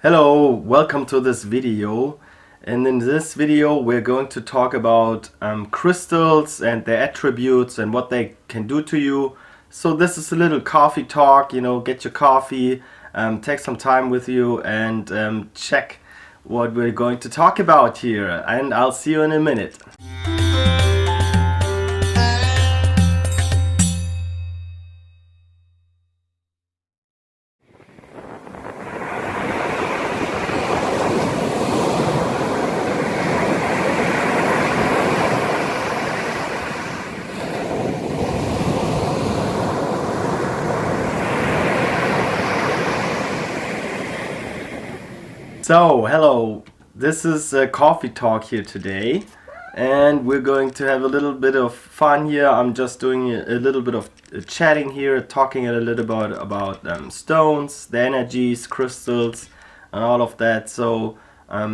Hello, welcome to this video, and in this video we're going to talk about crystals and their attributes and what they can do to you. So this is a little coffee talk, get your coffee, take some time with you and check what we're going to talk about here, and I'll see you in a minute. So, hello, this is a coffee talk here today, and we're going to have a little bit of fun here. I'm just doing a little bit of chatting here, talking a little bit about stones, the energies, crystals, and all of that. So,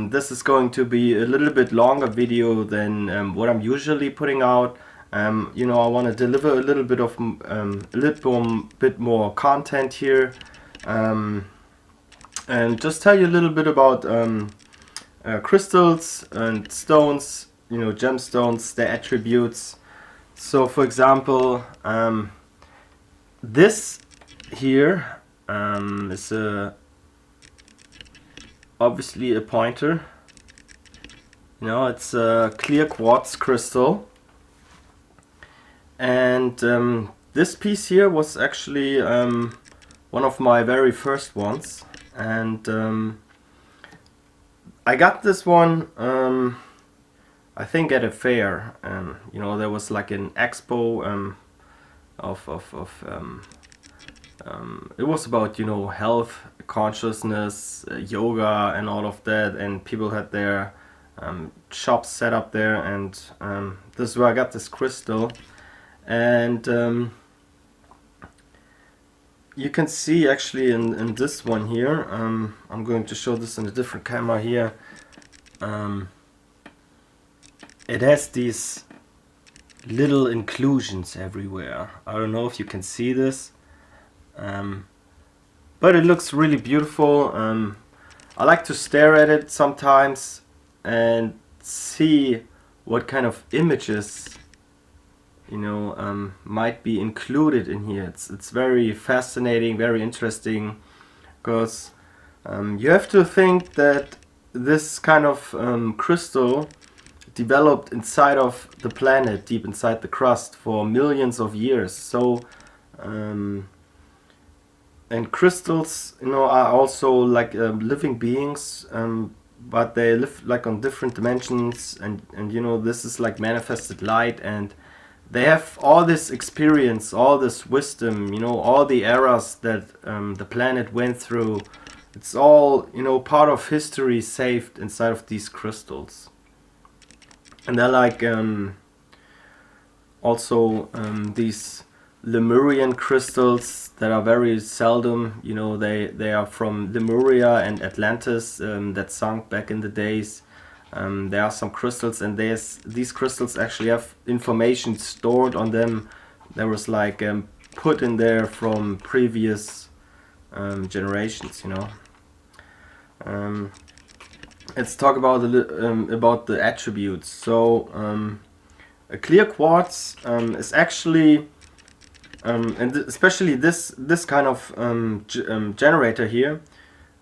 this is going to be a little bit longer video than what I'm usually putting out. I want to deliver a little bit of bit more content here. And just tell you a little bit about crystals and stones, gemstones, their attributes. So, for example, this here is obviously a pointer. It's a clear quartz crystal, and this piece here was actually one of my very first ones. And I got this one I think at a fair. There was like an expo it was about health, consciousness, yoga and all of that, and people had their shops set up there, and this is where I got this crystal. And you can see actually in this one here, I'm going to show this in a different camera here. It has these little inclusions everywhere. I don't know if you can see this, but it looks really beautiful. I like to stare at it sometimes and see what kind of images might be included in here. It's very fascinating, very interesting, because you have to think that this kind of crystal developed inside of the planet, deep inside the crust, for millions of years. So and crystals are also like living beings, but they live like on different dimensions, and this is like manifested light, and they have all this experience, all this wisdom, all the eras that the planet went through. It's all, part of history saved inside of these crystals. And they're like also these Lemurian crystals that are very seldom. They are from Lemuria and Atlantis, that sunk back in the days. There are some crystals, and these crystals actually have information stored on them that was like put in there from previous generations. Let's talk about the attributes. So a clear quartz is actually and especially this kind of generator here,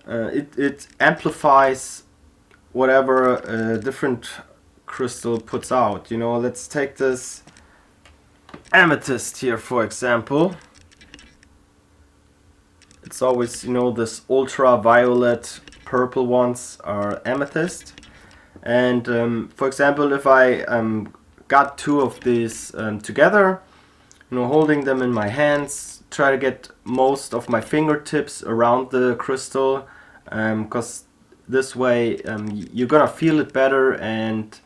it amplifies whatever a different crystal puts out. Let's take this amethyst here, for example. It's always, this ultraviolet purple ones are amethyst. And for example, if I got two of these together, holding them in my hands, try to get most of my fingertips around the crystal, because this way you're gonna feel it better, and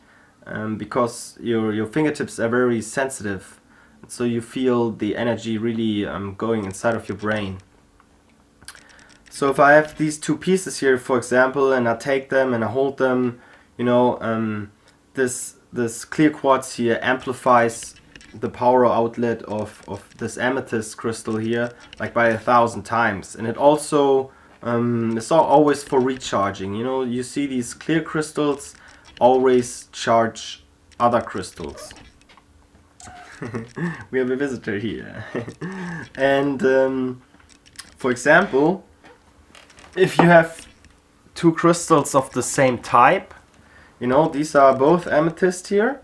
because your fingertips are very sensitive, so you feel the energy really going inside of your brain. So if I have these two pieces here, for example, and I take them and I hold them, this clear quartz here amplifies the power outlet of this amethyst crystal here, like by 1,000 times. And it also It's always for recharging. You know, you see these clear crystals always charge other crystals. We have a visitor here. And for example, if you have two crystals of the same type, you know, these are both amethyst here,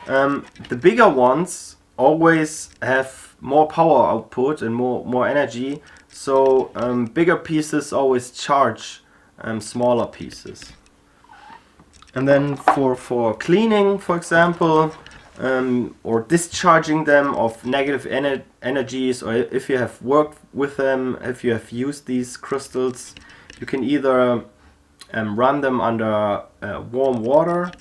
the bigger ones always have more power output and more energy, so bigger pieces always charge smaller pieces. And then for cleaning, for example, or discharging them of negative energies, or if you have worked with them, if you have used these crystals, you can either run them under warm water,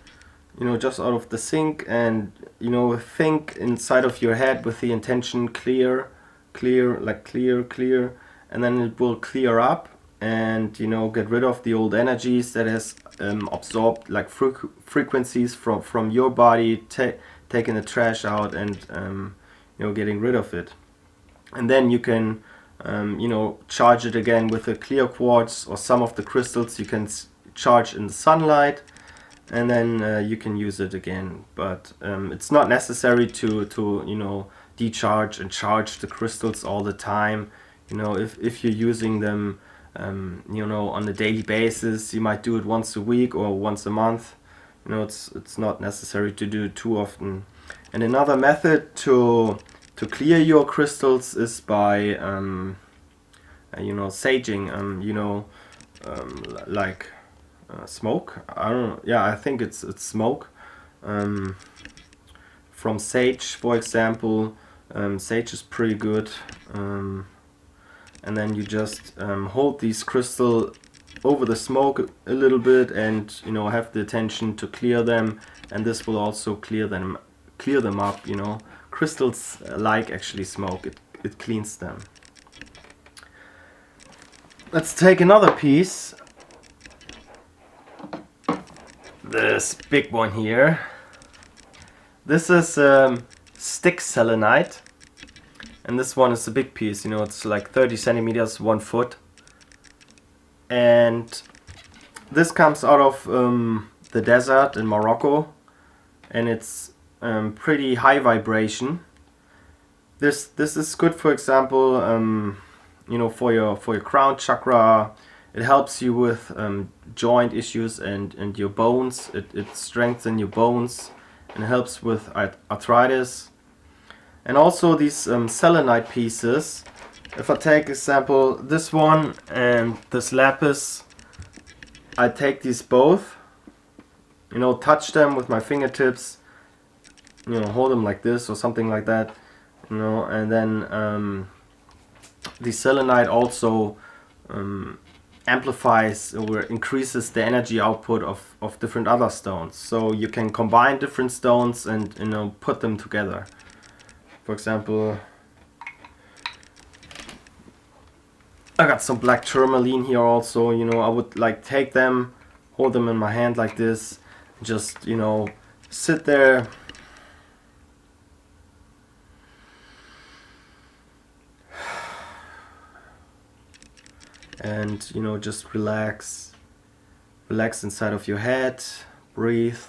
you know, just out of the sink, and you know, think inside of your head with the intention clear, clear, like clear, clear, and then it will clear up and, you know, get rid of the old energies that has absorbed like frequencies from your body, taking the trash out and you know, getting rid of it. And then you can you know, charge it again with a clear quartz, or some of the crystals you can charge in the sunlight, and then you can use it again. But it's not necessary to you know, decharge and charge the crystals all the time. You know, if you're using them you know, on a daily basis, you might do it once a week or once a month. You know, it's not necessary to do it too often. And another method to clear your crystals is by you know, saging, you know, like smoke. I don't know. Yeah, I think it's smoke from sage, for example. Sage is pretty good. And then you just hold these crystal over the smoke a little bit, and you know, have the intention to clear them, and this will also clear them up. You know, crystals like actually smoke, it cleans them. Let's take another piece, this big one here. This is stick selenite. And this one is a big piece, you know, it's like 30 centimeters, 1 foot. And this comes out of the desert in Morocco, and it's pretty high vibration. This is good, for example, you know, for your crown chakra. It helps you with joint issues and your bones. It strengthens your bones and helps with arthritis. And also these selenite pieces, if I take example this one and this lapis, I take these both, you know, touch them with my fingertips, you know, hold them like this or something like that, you know, and then the selenite also amplifies or increases the energy output of different other stones. So you can combine different stones and, you know, put them together. For example, I got some black tourmaline here also, you know, I would like take them, hold them in my hand like this, just, you know, sit there, and, you know, just relax inside of your head, breathe,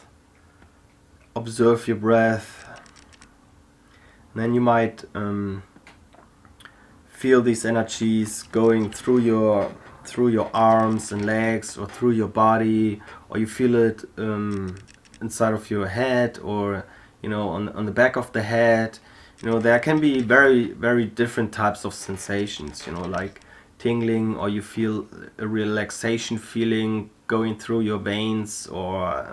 observe your breath. Then you might feel these energies going through your arms and legs, or through your body, or you feel it inside of your head, or, you know, on the back of the head. You know, there can be very different types of sensations, you know, like tingling, or you feel a relaxation feeling going through your veins, or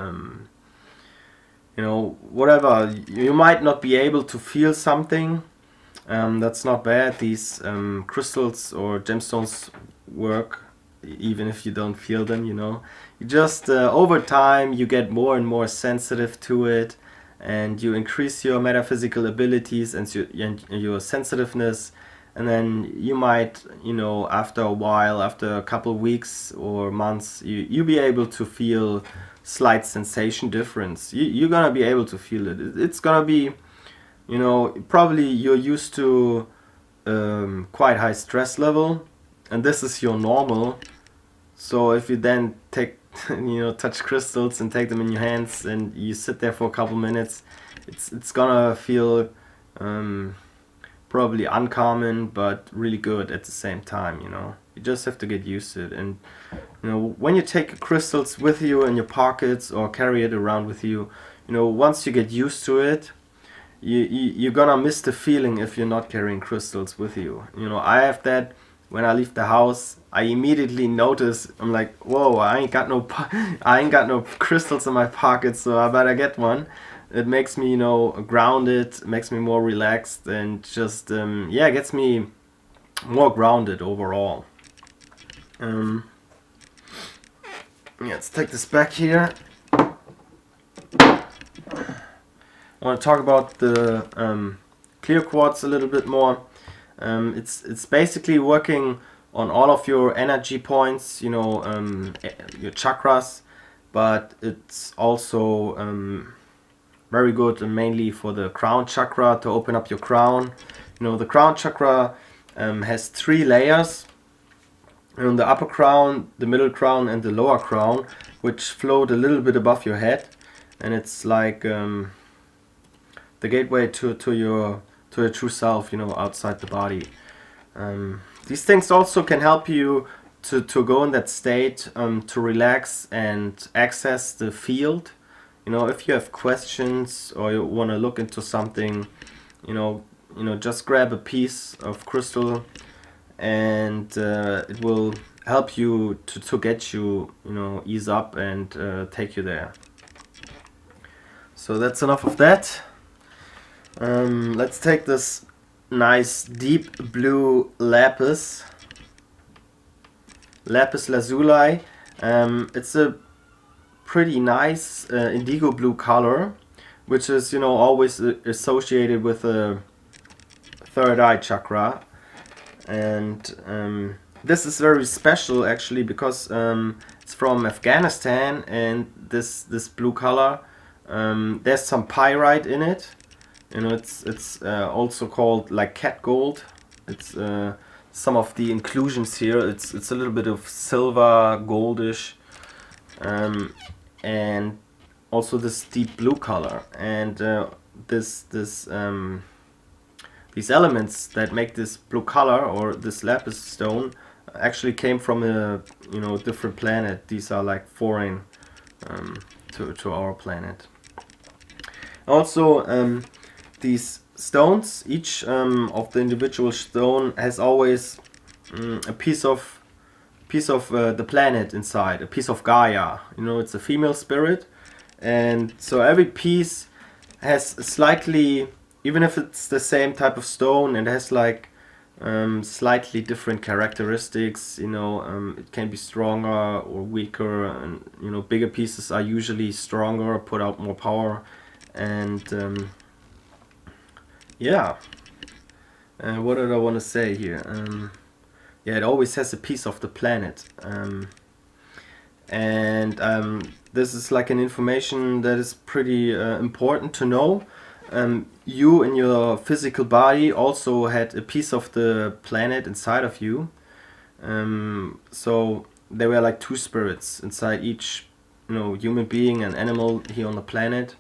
you know, whatever. You might not be able to feel something. That's not bad. These crystals or gemstones work even if you don't feel them, you know. You just over time you get more and more sensitive to it, and you increase your metaphysical abilities and your sensitiveness, and then you might, you know, after a while, after a couple of weeks or months, you be able to feel slight sensation difference. You're gonna be able to feel it. It's gonna be, you know, probably you're used to quite high stress level, and this is your normal. So if you then take, touch crystals and take them in your hands and you sit there for a couple minutes, it's gonna feel probably uncommon, but really good at the same time. You just have to get used to it. And when you take crystals with you in your pockets or carry it around with you, once you get used to it, you're gonna miss the feeling if you're not carrying crystals with you. I have that. When I leave the house, I immediately notice, I'm like, whoa, I ain't got no crystals in my pocket, so I better get one. It makes me, grounded, makes me more relaxed, and just, gets me more grounded overall. Let's take this back here. I want to talk about the clear quartz a little bit more. It's basically working on all of your energy points, your chakras, but it's also very good and mainly for the crown chakra, to open up your crown. The crown chakra has 3 layers. The upper crown, the middle crown, and the lower crown, which float a little bit above your head, and it's like the gateway to your true self, outside the body. These things also can help you to go in that state, to relax and access the field. If you have questions or you want to look into something, just grab a piece of crystal, and it will help you to get you, ease up and take you there. So that's enough of that. Let's take this nice deep blue lapis lazuli. It's a pretty nice indigo blue color, which is always associated with the third eye chakra. And this is very special actually, because it's from Afghanistan, and this blue color, there's some pyrite in it. It's also called like cat gold. It's some of the inclusions here. It's a little bit of silver, goldish, and also this deep blue color. And these elements that make this blue color, or this lapis stone, actually came from a different planet. These are like foreign to our planet. Also, these stones, each of the individual stone has always a piece of the planet inside, a piece of Gaia. It's a female spirit, and so every piece has slightly, even if it's the same type of stone, it has like slightly different characteristics. It can be stronger or weaker, and bigger pieces are usually stronger, put out more power, and what did I want to say here? It always has a piece of the planet, and this is like an information that is pretty important to know. You in your physical body also had a piece of the planet inside of you. So there were like 2 spirits inside each, human being and animal here on the planet,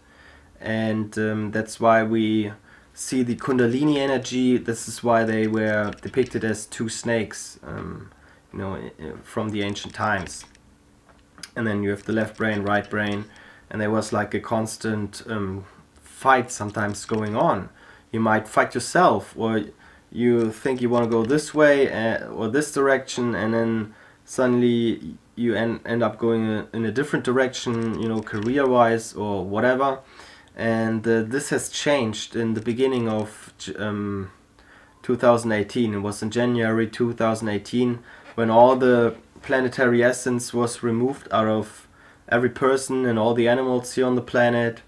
and that's why we see the Kundalini energy. This is why they were depicted as 2 snakes, from the ancient times. And then you have the left brain, right brain, and there was like a constant fight sometimes going on. You might fight yourself, or you think you want to go this way or this direction, and then suddenly you end up going in a different direction, career-wise or whatever. And this has changed in the beginning of 2018. It was in January 2018 when all the planetary essence was removed out of every person and all the animals here on the planet.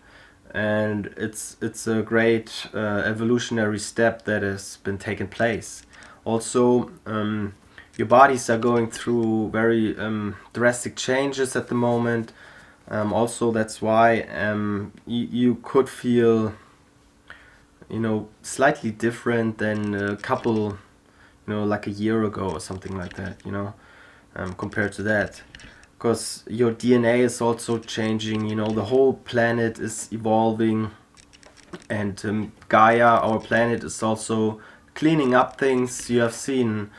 And it's a great evolutionary step that has been taken place. Also, your bodies are going through very drastic changes at the moment. Also, that's why you could feel, slightly different than a couple, like a year ago or something like that. compared to that, because your DNA is also changing. You know, the whole planet is evolving, and Gaia, our planet, is also cleaning up things. You have seen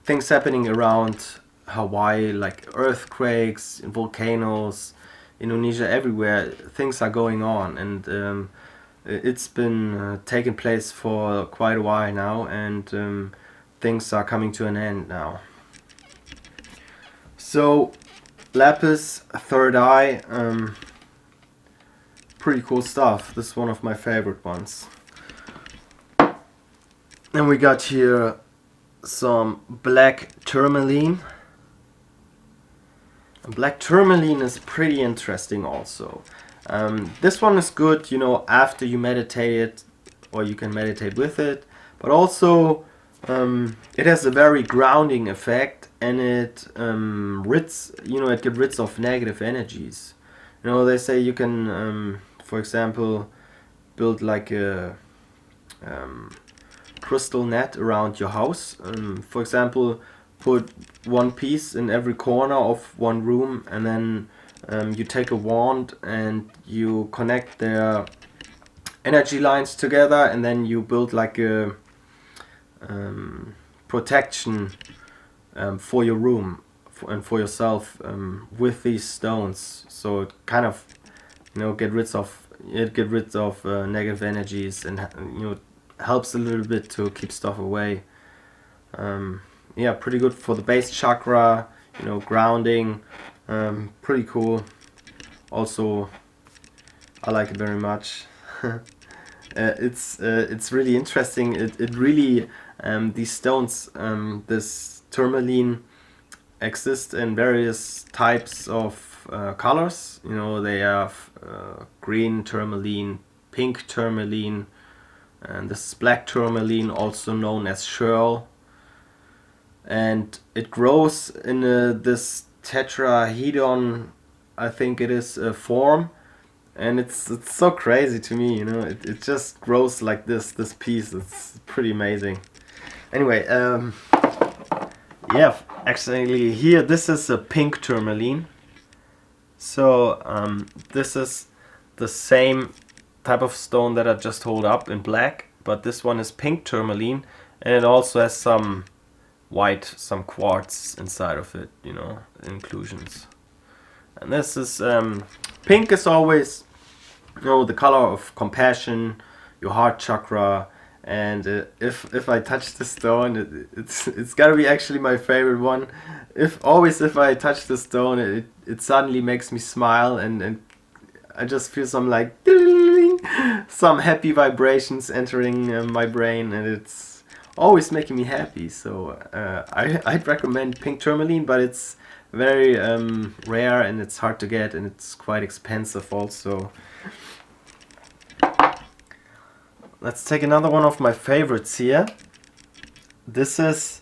things happening around Hawaii, like earthquakes, volcanoes, Indonesia, everywhere. Things are going on, and it's been taking place for quite a while now, and things are coming to an end now. So, lapis, third eye, pretty cool stuff. This is one of my favorite ones. And we got here some black tourmaline. Black tourmaline is pretty interesting also. This one is good, you know, after you meditate it, or you can meditate with it, but also it has a very grounding effect, and it it gets rid of negative energies. You know, they say you can, for example, build like a crystal net around your house. For example, put one piece in every corner of one room, and then you take a wand and you connect their energy lines together, and then you build like a protection for your room and for yourself with these stones. So it kind of, you know, get rid of negative energies, and you know, helps a little bit to keep stuff away. Yeah, pretty good for the base chakra, you know, grounding. Pretty cool. Also, I like it very much. It's really interesting. It really these stones, this tourmaline, exist in various types of colors. You know, they have green tourmaline, pink tourmaline, and this is black tourmaline, also known as shearl. And it grows in this tetrahedron, I think it is, form, and it's so crazy to me. You know, it just grows like this piece. It's pretty amazing. Anyway, yeah, actually here this is a pink tourmaline. So this is the same type of stone that I just hold up in black, but this one is pink tourmaline, and it also has some white, some quartz inside of it, you know, inclusions. And this is pink is always, you know, the color of compassion, your heart chakra. And if I touch the stone, it's gotta be actually my favorite one. If I touch the stone, it suddenly makes me smile, and I just feel some like some happy vibrations entering my brain, and it's always making me happy. So I'd recommend pink tourmaline, but it's very rare, and it's hard to get, and it's quite expensive also. Let's take another one of my favorites here. This is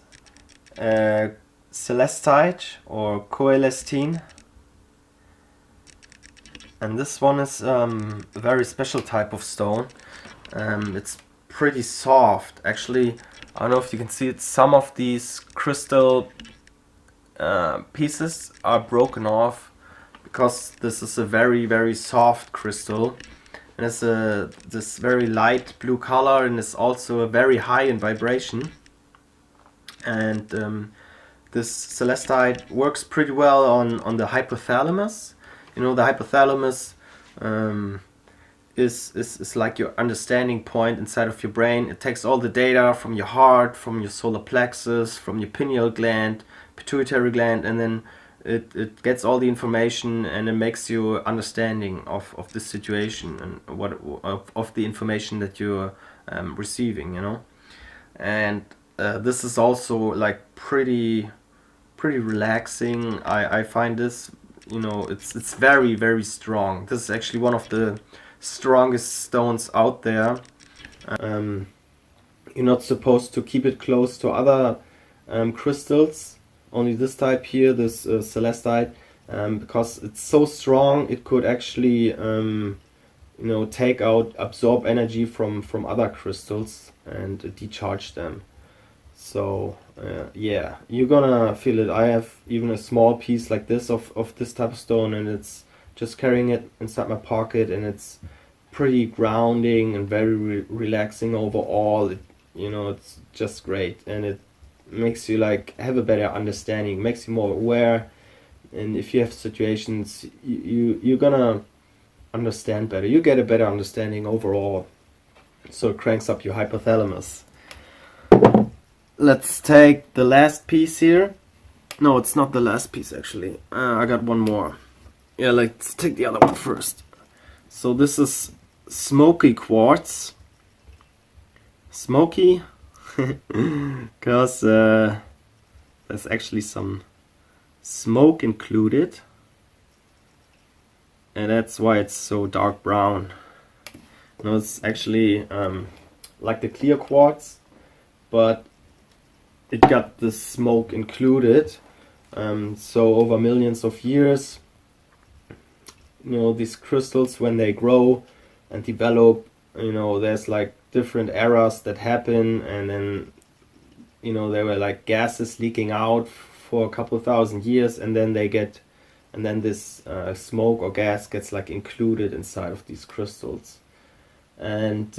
celestite or coelestine, and this one is a very special type of stone. It's pretty soft. Actually, I don't know if you can see it. Some of these crystal pieces are broken off because this is a very, very soft crystal. And it's this very light blue color, and it's also a very high in vibration. And this celestite works pretty well on the hypothalamus. You know, the hypothalamus is like your understanding point inside of your brain. It takes all the data from your heart, from your solar plexus, from your pineal gland, pituitary gland, and then it gets all the information, and it makes you understanding of the situation and what of the information that you're receiving, you know. And this is also like pretty relaxing. I find this, you know, it's very, very strong. This is actually one of the strongest stones out there. You're not supposed to keep it close to other crystals. Only this type here, this celestite, because it's so strong, it could actually, you know, absorb energy from other crystals and decharge them. So yeah, you're gonna feel it. I have even a small piece like this of this type of stone, and it's just carrying it inside my pocket, and it's pretty grounding and very relaxing overall. It's just great, and it makes you like have a better understanding, makes you more aware, and if you have situations, you're gonna understand better. You get a better understanding overall, so it cranks up your hypothalamus. Let's take the last piece here. No, it's not the last piece actually. I got one more. Yeah, let's take the other one first. So this is smoky quartz. Smoky because there's actually some smoke included, and that's why it's so dark brown. It's actually like the clear quartz, but it got the smoke included. So over millions of years, these crystals, when they grow and develop, there's like different eras that happen, and then there were like gases leaking out for a couple thousand years, and then this smoke or gas gets like included inside of these crystals. And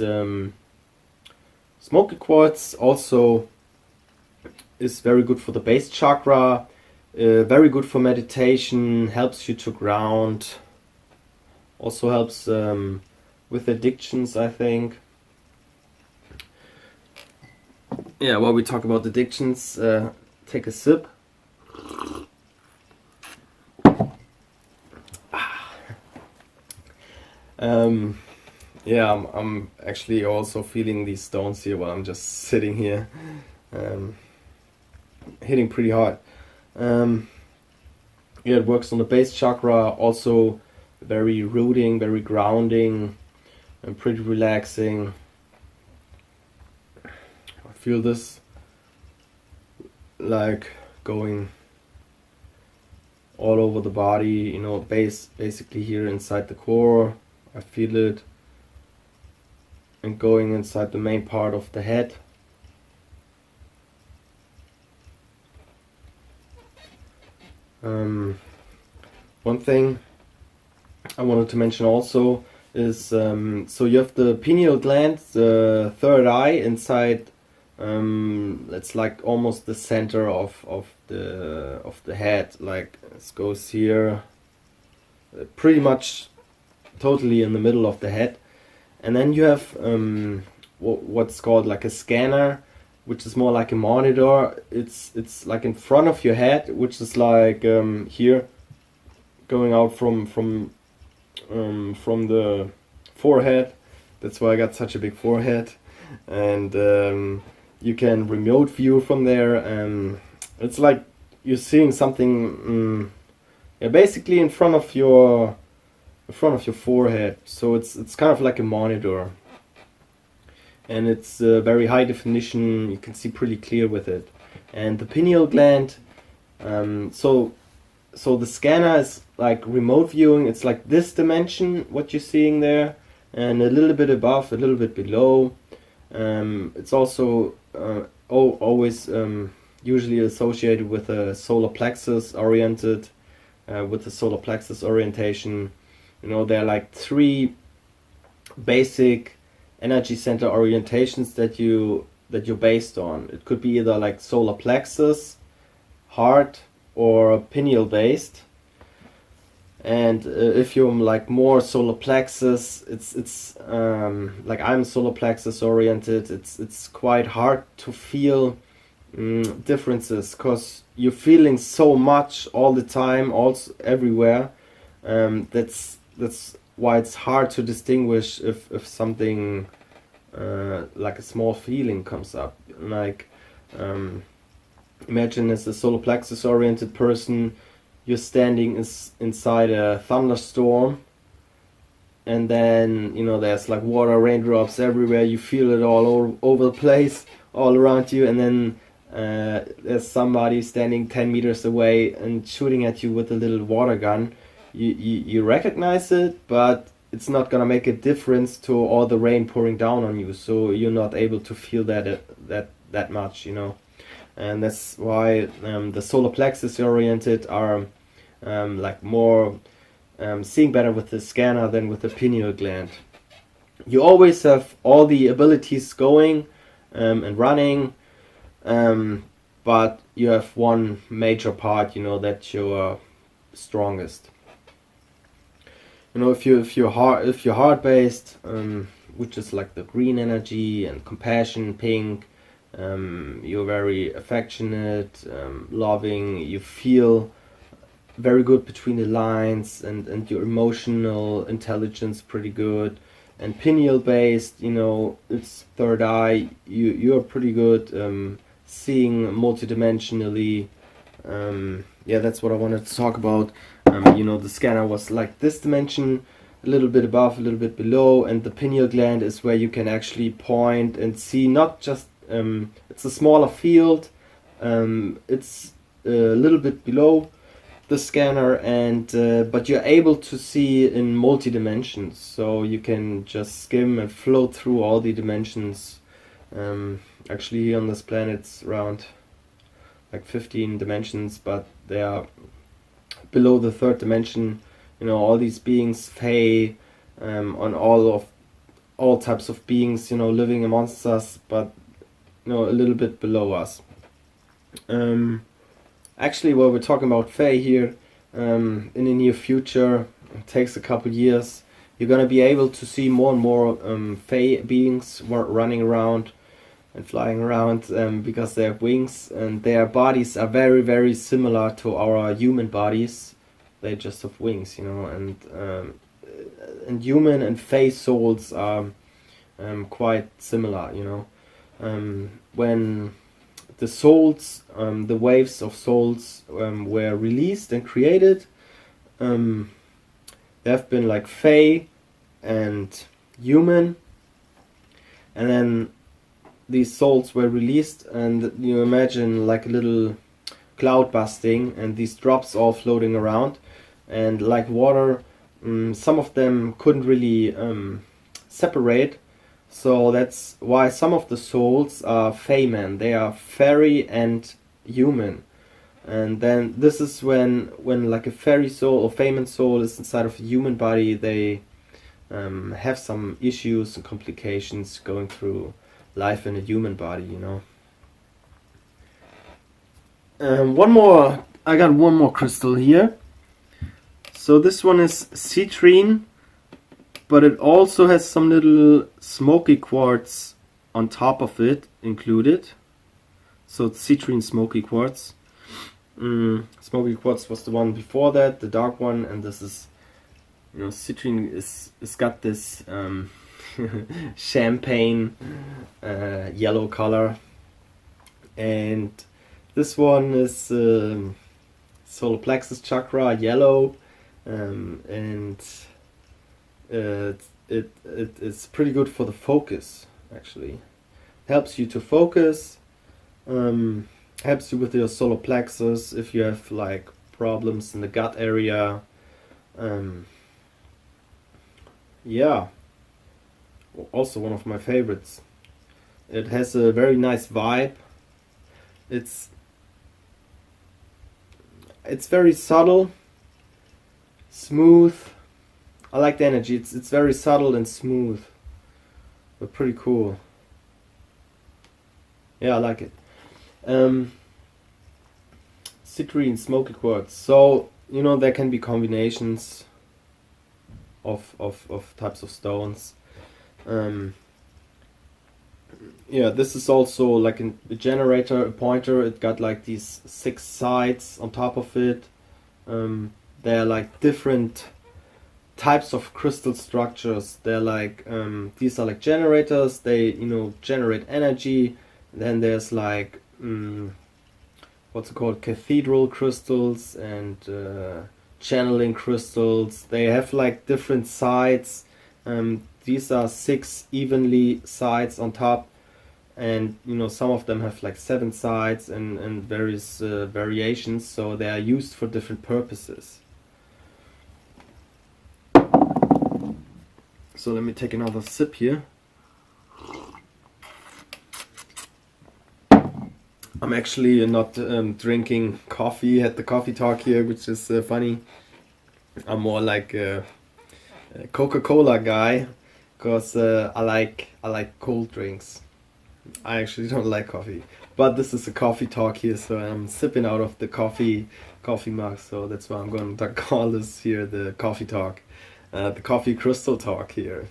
smoky quartz also is very good for the base chakra, very good for meditation, helps you to ground, also helps with addictions, I think. Yeah, while we talk about addictions, take a sip. Yeah, I'm actually also feeling these stones here while I'm just sitting here, hitting pretty hard. Yeah, it works on the base chakra, also very rooting, very grounding, and pretty relaxing. I feel this like going all over the body, basically here inside the core. I feel it, and going inside the main part of the head. One thing I wanted to mention also is so you have the pineal gland, the third eye inside. It's like almost the center of the head. Like it goes here, pretty much totally in the middle of the head. And then you have what's called like a scanner, which is more like a monitor. It's like in front of your head, which is like here, going out from the forehead. That's why I got such a big forehead. And you can remote view from there, and it's like you're seeing something basically in front of your forehead. So it's kind of like a monitor, and it's very high definition. You can see pretty clear with it. And the pineal gland, so the scanner is like remote viewing. It's like this dimension, what you're seeing there, and a little bit above, a little bit below. It's also always usually associated with a solar plexus oriented, with the solar plexus orientation. There are like 3 basic energy center orientations that you're based on. It could be either like solar plexus, heart, or pineal based. And if you're like more solar plexus, it's like I'm solar plexus oriented. It's quite hard to feel differences, because you're feeling so much all the time, also everywhere. That's why it's hard to distinguish if something like a small feeling comes up. Like imagine as a solar plexus oriented person, you're standing inside a thunderstorm, and then there's like water, raindrops everywhere. You feel it all over the place, all around you, and then there's somebody standing 10 meters away and shooting at you with a little water gun. You recognize it, but it's not gonna make a difference to all the rain pouring down on you, so you're not able to feel that much. and that's why the solar plexus oriented are like more seeing better with the scanner than with the pineal gland. You always have all the abilities going and running, but you have one major part, you know, that you're strongest. You know, if you're heart based, which is like the green energy and compassion, pink, you're very affectionate, loving, you feel very good between the lines, and your emotional intelligence pretty good. And pineal based, you know, it's third eye, you're pretty good seeing multidimensionally. Yeah, that's what I wanted to talk about. You know, the scanner was like this dimension, a little bit above, a little bit below, and the pineal gland is where you can actually point and see not just it's a smaller field, it's a little bit below the scanner, and but you're able to see in multi-dimensions, so you can just skim and float through all the dimensions. Actually here on this planet it's around like 15 dimensions, but they are below the third dimension. You know, all these beings, fae, on all types of beings, you know, living amongst us, but you know, a little bit below us. Actually, while we're talking about fae here, in the near future, it takes a couple years, you're gonna be able to see more and more fae beings running around and flying around, because they have wings, and their bodies are very, very similar to our human bodies. They just have wings, you know, and human and fae souls are quite similar, you know. When the souls, the waves of souls were released and created, there have been like fae and human, and then these souls were released, and you imagine like a little cloud busting and these drops all floating around, and like water, some of them couldn't really separate. So that's why some of the souls are faemen. They are fairy and human. And then this is when like a fairy soul or faemen soul is inside of a human body, they have some issues and complications going through life in a human body, you know. I got one more crystal here. So this one is citrine, but it also has some little smoky quartz on top of it included. So it's citrine smoky quartz. Smoky quartz was the one before that, the dark one, and this is, you know, citrine is got this champagne yellow color, and this one is solar plexus chakra yellow, and it's pretty good for the focus. Actually, helps you to focus, helps you with your solar plexus if you have like problems in the gut area. Yeah, also one of my favorites. It has a very nice vibe. It's very subtle, smooth. I like the energy. It's very subtle and smooth, but pretty cool. Yeah, I like it. Citrine smoky quartz. So, you know, there can be combinations of types of stones. Yeah, this is also like a generator, a pointer. It got like these 6 sides on top of it. They're like different types of crystal structures. They're like these are like generators. They, you know, generate energy. Then there's like what's it called, cathedral crystals and channeling crystals. They have like different sides. These are 6 evenly sides on top, and you know, some of them have like 7 sides and various variations, so they are used for different purposes. So let me take another sip here. I'm actually not drinking coffee at the coffee talk here, which is funny. I'm more like a Coca-Cola guy, because I like cold drinks. I actually don't like coffee, but this is a coffee talk here, so I'm sipping out of the coffee mug. So that's why I'm going to call this here the coffee talk, the coffee crystal talk here.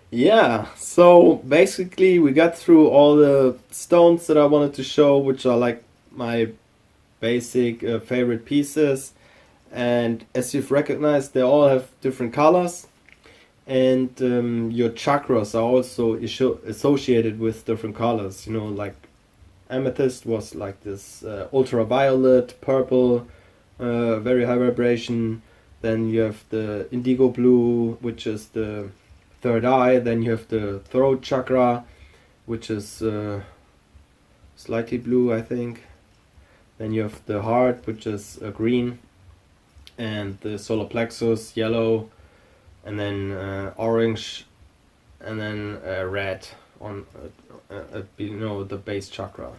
Yeah, so basically we got through all the stones that I wanted to show, which are like my basic favorite pieces. And as you've recognized, they all have different colors, and your chakras are also associated with different colors. You know, like amethyst was like this ultraviolet, purple, very high vibration. Then you have the indigo blue, which is the third eye. Then you have the throat chakra, which is slightly blue, I think. Then you have the heart, which is green, and the solar plexus, yellow, and then orange, and then red on the base chakra.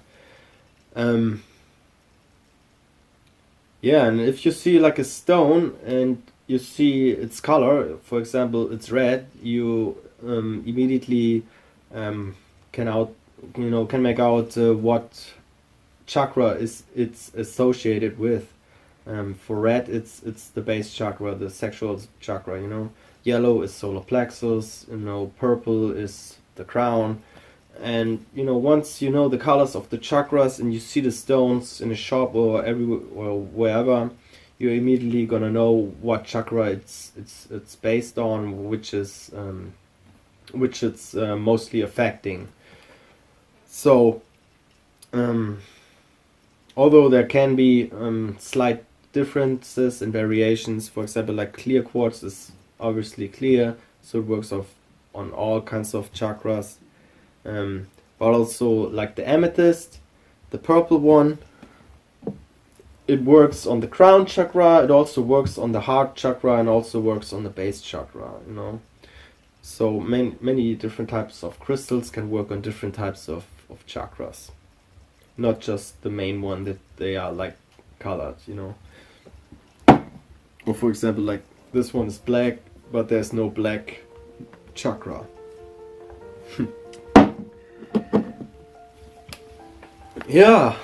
Yeah, and if you see like a stone and you see its color, for example, it's red, you immediately can make out what chakra it's associated with. For red, it's the base chakra, the sexual chakra. Yellow is solar plexus. Purple is the crown. And once you know the colors of the chakras and you see the stones in a shop or everywhere or wherever, you're immediately gonna know what chakra it's based on, which it's mostly affecting. So, although there can be slight differences and variations, for example, like clear quartz is obviously clear, so it works on all kinds of chakras. But also like the amethyst, the purple one, it works on the crown chakra, it also works on the heart chakra, and also works on the base chakra, So many different types of crystals can work on different types of chakras. Not just the main one that they are like colored, Or for example, like this one is black, but there's no black chakra. Yeah,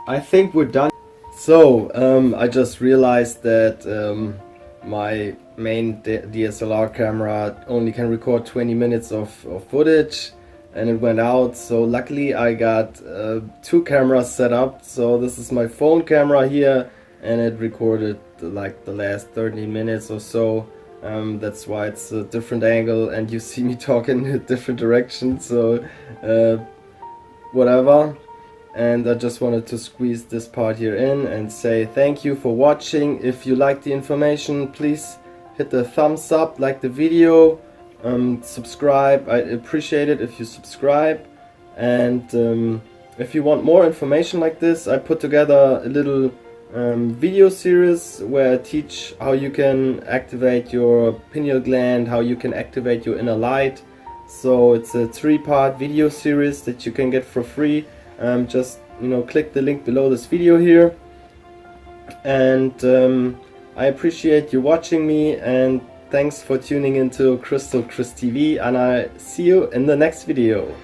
I think we're done. So, I just realized that my main DSLR camera only can record 20 minutes of footage, and it went out. So luckily I got 2 cameras set up. So this is my phone camera here, and it recorded like the last 30 minutes or so. That's why it's a different angle and you see me talking in a different direction. So whatever. And I just wanted to squeeze this part here in and say thank you for watching. If you like the information, please hit the thumbs up, like the video, subscribe. I appreciate it if you subscribe. And if you want more information like this, I put together a little video series where I teach how you can activate your pineal gland, how you can activate your inner light. So it's a 3-part video series that you can get for free. Just click the link below this video here, and I appreciate you watching me, and thanks for tuning into CrystalChrisTV, and I see you in the next video.